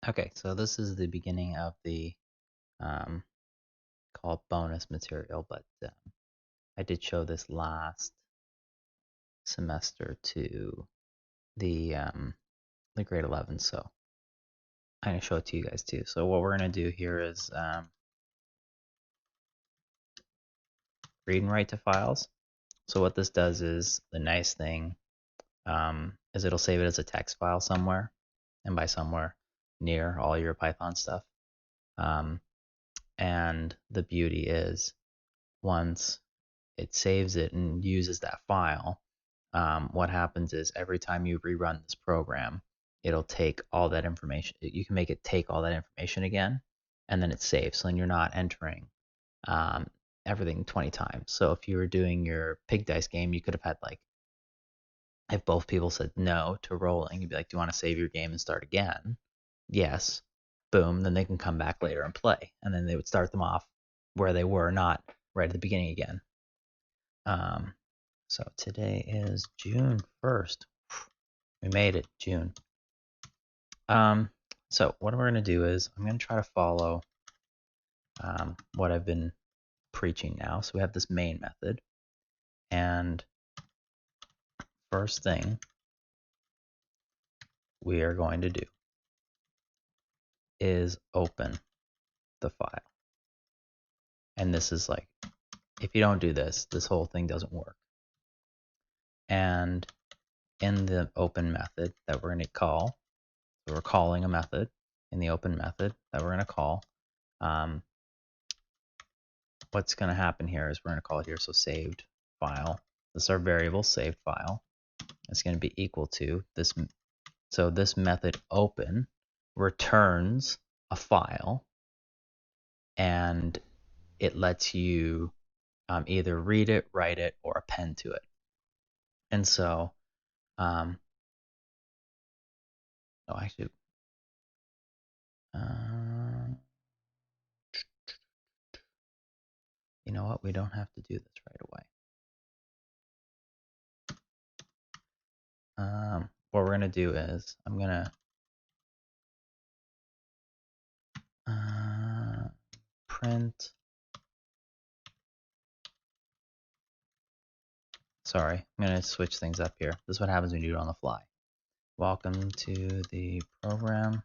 Okay, so this is the beginning of the called bonus material, but I did show this last semester to the grade 11, so I'm gonna show it to you guys too. So what we're gonna do here is read and write to files. So what this does is the nice thing is it'll save it as a text file somewhere, and by somewhere near all your Python stuff. And the beauty is once it saves it and uses that file, what happens is every time you rerun this program, it'll take all that information. You can make it take all that information again, and then it saves. So then you're not entering um, everything 20 times. So if you were doing your pig dice game, you could have had like, if both people said no to rolling, you'd be like, do you want to save your game and start again? Yes. Boom. Then they can come back later and play. And then they would start them off where they were, not right at the beginning again. So today is June 1st. We made it, June. So what we're going to do is I'm going to try to follow what I've been preaching now. So we have this main method. And first thing we are going to do is open the file. And this is like, if you don't do this, this whole thing doesn't work. And in the open method that we're going to call, so we're calling a method in the open method that we're going to call. What's going to happen here is we're going to call it here, so saved file. This is our variable saved file. It's going to be equal to this. So this method open returns a file, and it lets you either read it, write it, or append to it. And so, oh, actually, you know what? We don't have to do this right away. What we're going to do is I'm going to print. Sorry, I'm going to switch things up here. This is what happens when you do it on the fly. Welcome to the program.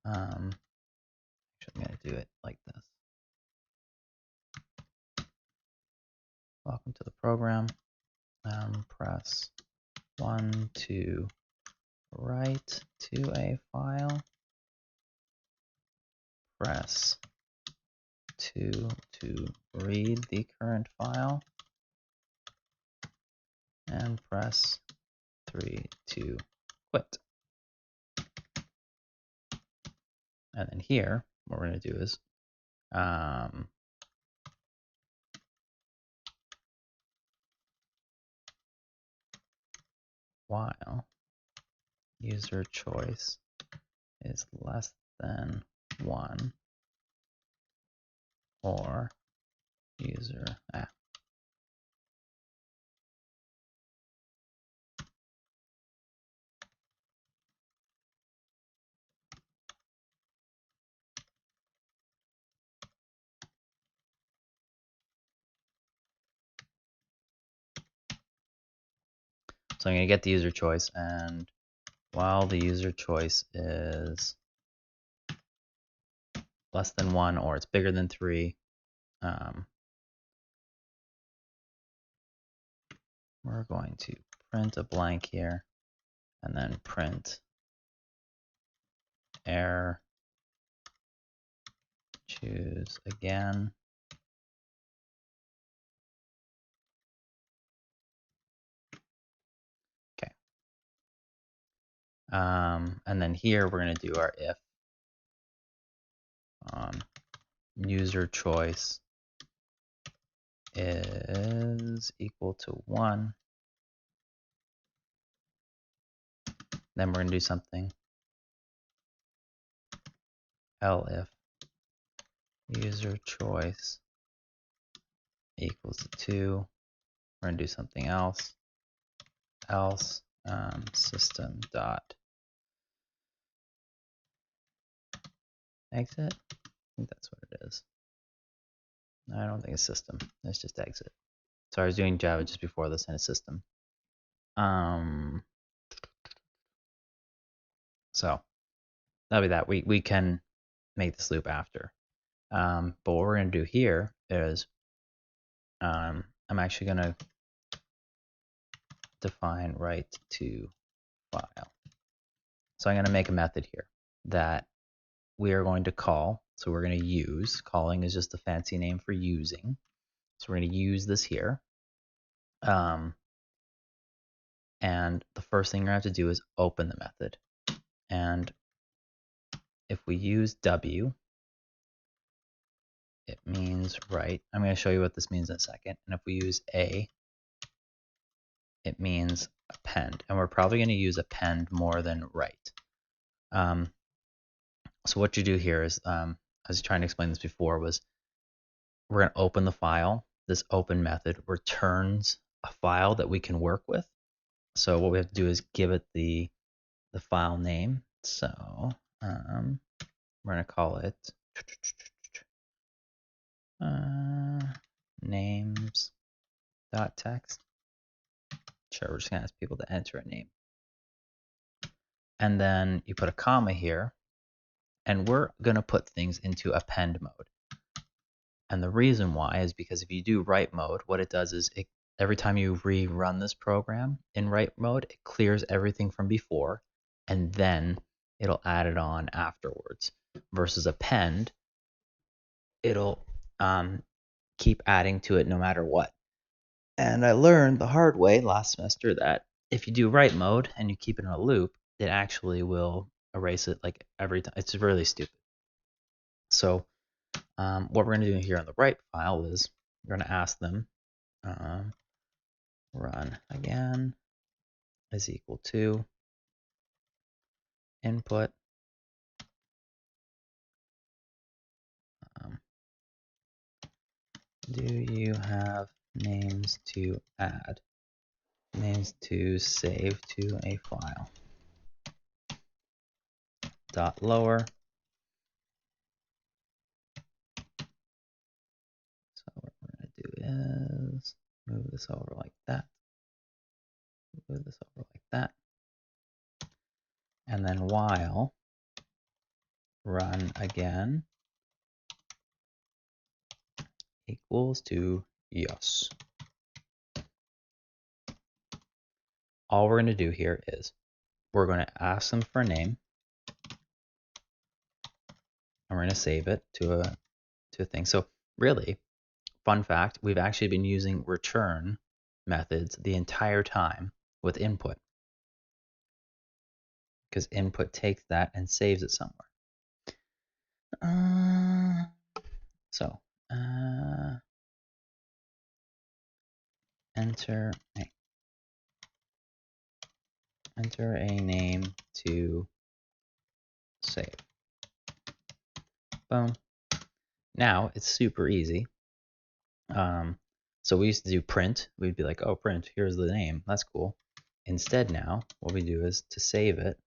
Actually, I'm going to do it like this. Welcome to the program. Press 1 to write to a file. Press 2 to read the current file. And press 3 to quit. And then here, what we're going to do is while user choice is less than 1 or user So I'm going to get the user choice, and while the user choice is less than 1 or it's bigger than 3, we're going to print a blank here and then print error, choose again. Okay. And then here we're going to do our if user choice is equal to 1. Then we're going to do something. Elif user choice equals to 2. We're going to do something else. Else system dot exit. I think that's what it is. I don't think it's system. It's just exit. So I was doing Java just before this and it's system. So that'll be that. We can make this loop after. But what we're going to do here is I'm actually going to define write to file. So I'm going to make a method here that we are going to call. So we're going to use. Calling is just a fancy name for using. So we're going to use this here. And the first thing you're going to have to do is open the method. And if we use W, it means write. I'm going to show you what this means in a second. And if we use A, it means append. And we're probably going to use append more than write. So what you do here is, I was trying to explain this before, was we're going to open the file. This open method returns a file that we can work with. So what we have to do is give it the file name. So we're going to call it names.text. Sure, we're just going to ask people to enter a name. And then you put a comma here, and we're going to put things into append mode. And the reason why is because if you do write mode, what it does is every time you rerun this program in write mode, it clears everything from before, and then it'll add it on afterwards. Versus append, it'll keep adding to it no matter what. And I learned the hard way last semester that if you do write mode and you keep it in a loop, it actually will erase it like every time. It's really stupid. So what we're going to do here on the write file is we're going to ask them run again is equal to input do you have names to add, names to save to a file, dot lower. So what we're going to do is move this over like that, move this over like that, and then while run again equals to yes. All we're going to do here is we're going to ask them for a name, and we're going to save it to a thing. So really, fun fact, we've actually been using return methods the entire time with input, because input takes that and saves it somewhere. So enter a name to save. Boom. Now it's super easy. So we used to do print. We'd be like, oh, print, here's the name. That's cool. Instead now, what we do is to save it,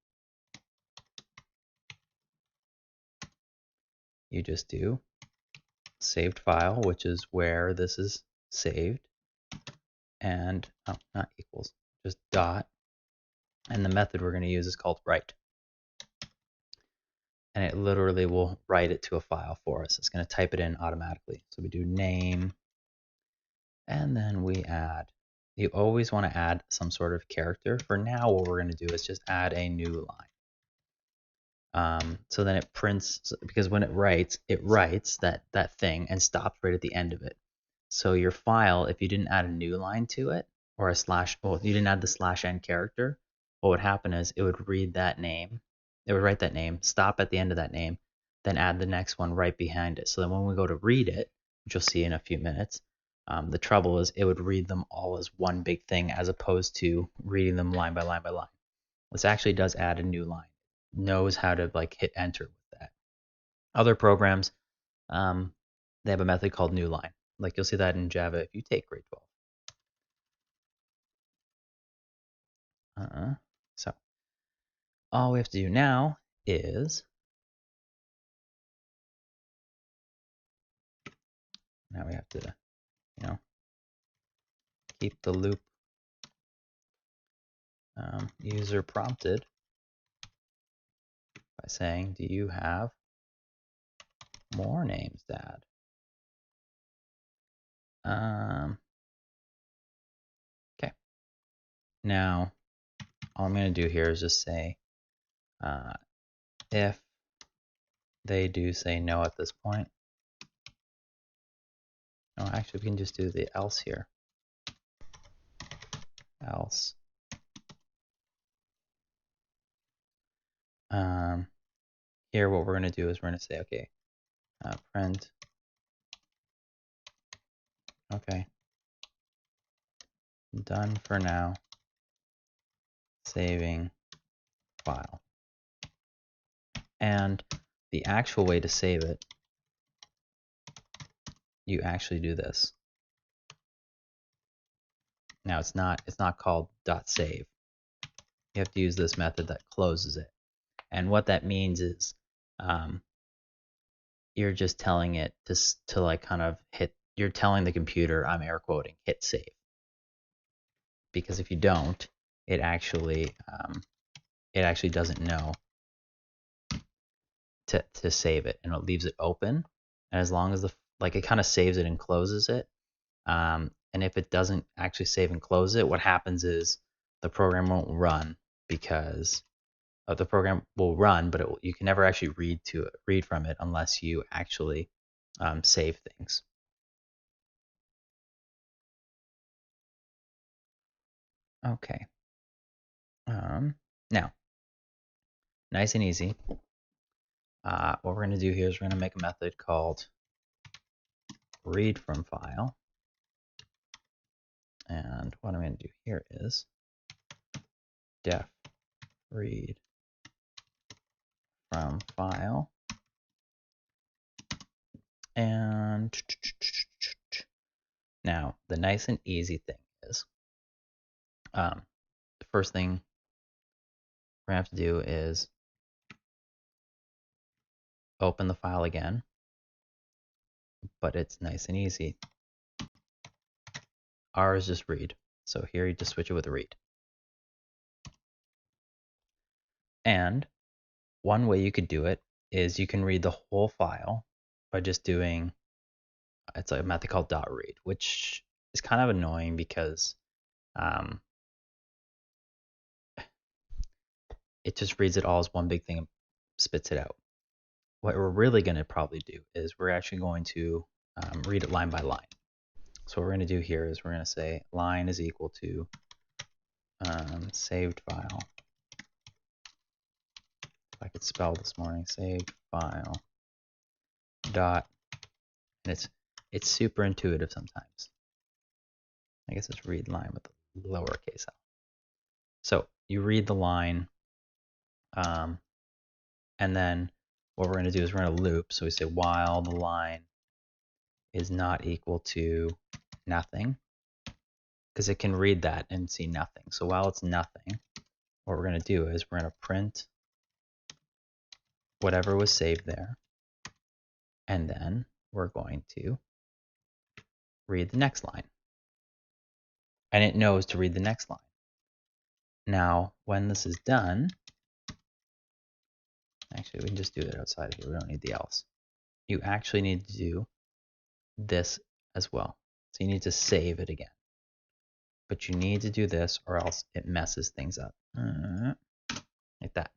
you just do saved file, which is where this is saved, and oh, not equals, just dot, and the method we're going to use is called write, and it literally will write it to a file for us. It's going to type it in automatically. So we do name, and then we add. You always want to add some sort of character. For now, what we're going to do is just add a new line. So then it prints, because when it writes that thing and stops right at the end of it. So your file, if you didn't add a new line to it, or a slash, well, you didn't add the slash n character, what would happen is it would read that name, it would write that name, stop at the end of that name, then add the next one right behind it. So then when we go to read it, which you'll see in a few minutes, the trouble is it would read them all as one big thing as opposed to reading them line by line by line. This actually does add a new line. Knows how to like hit enter with that. Other programs, they have a method called new line. Like you'll see that in Java if you take grade 12. So all we have to do now is Now we have to, keep the loop user prompted by saying, do you have more names, Dad? Okay. Now, all I'm going to do here is just say, if they do say no at this point. No, actually, we can just do the else here. Else. Here, what we're going to do is we're going to say, okay, print. Okay. Done for now. Saving file. And the actual way to save it, you actually do this. Now it's not called .save. You have to use this method that closes it. And what that means is you're just telling it to like kind of hit, you're telling the computer, I'm air quoting, hit save. Because if you don't, it actually doesn't know to save it, and it leaves it open. And as long as it kind of saves it and closes it, and if it doesn't actually save and close it, what happens is the program won't run, because the program will run, but you can never actually read from it unless you actually save things. Okay. Now, nice and easy. What we're going to do here is we're going to make a method called read from file. And what I'm going to do here is def read from file. And now the nice and easy thing is the first thing we're going to have to do is open the file again, but it's nice and easy. R is just read. So here you just switch it with read. And one way you could do it is you can read the whole file by just doing, it's a method called .read, which is kind of annoying because it just reads it all as one big thing and spits it out. What we're really going to probably do is we're actually going to read it line by line. So what we're going to do here is we're going to say line is equal to saved file. If I could spell this morning, saved file dot, and it's super intuitive sometimes. I guess it's read line with the lowercase l. So you read the line, and then what we're going to do is we're going to loop. So we say while the line is not equal to nothing, because it can read that and see nothing. So while it's nothing, what we're going to do is we're going to print whatever was saved there, and then we're going to read the next line. And it knows to read the next line. Now, when this is done, actually, we can just do it outside of here. We don't need the else. You actually need to do this as well. So you need to save it again. But you need to do this or else it messes things up. Like that.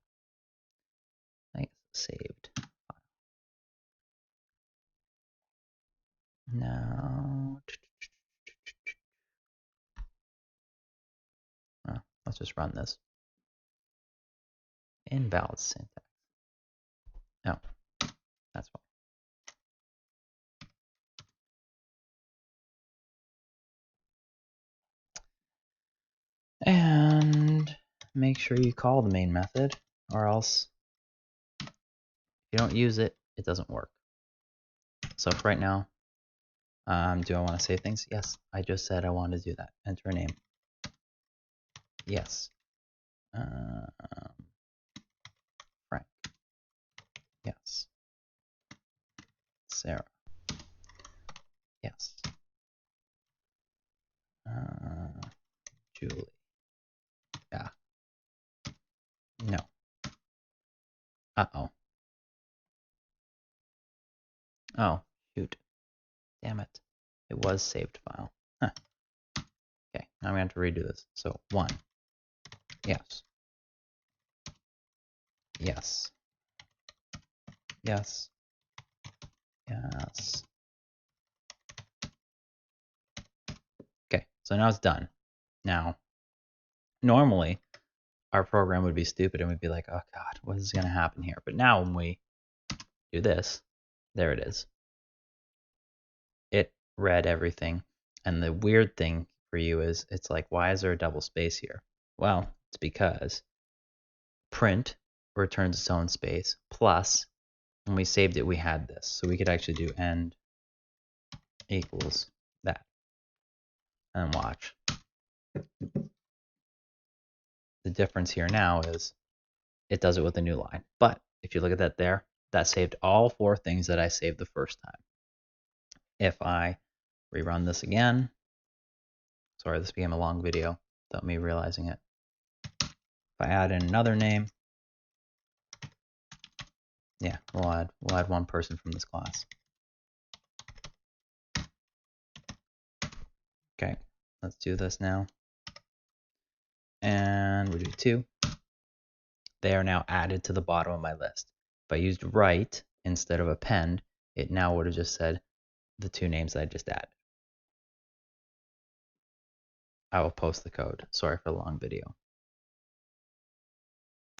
Like saved. Now, let's just run this. Invalid syntax. No, that's fine. And make sure you call the main method, or else if you don't use it, it doesn't work. So for right now, do I want to save things? Yes, I just said I want to do that. Enter a name. Yes. Frank. Yes. Sarah. Yes. Julie. Yeah. No. Uh-oh. Oh, shoot. Damn it. It was saved file. Huh. Okay, now I'm going to have to redo this. So 1. Yes. Yes. Yes. Yes. Okay, so now it's done. Now, normally, our program would be stupid and we'd be like, oh God, what is going to happen here? But now when we do this, there it is. It read everything. And the weird thing for you is it's like, why is there a double space here? Well, it's because print returns its own space, plus when we saved it, we had this. So we could actually do end equals that and watch. The difference here now is it does it with a new line. But if you look at that there, that saved all 4 things that I saved the first time. If I rerun this again, sorry, this became a long video without me realizing it. If I add in another name, yeah, we'll add 1 person from this class. Okay, let's do this now. And we do 2. They are now added to the bottom of my list. If I used write instead of append, it now would have just said the 2 names that I just added. I will post the code. Sorry for the long video.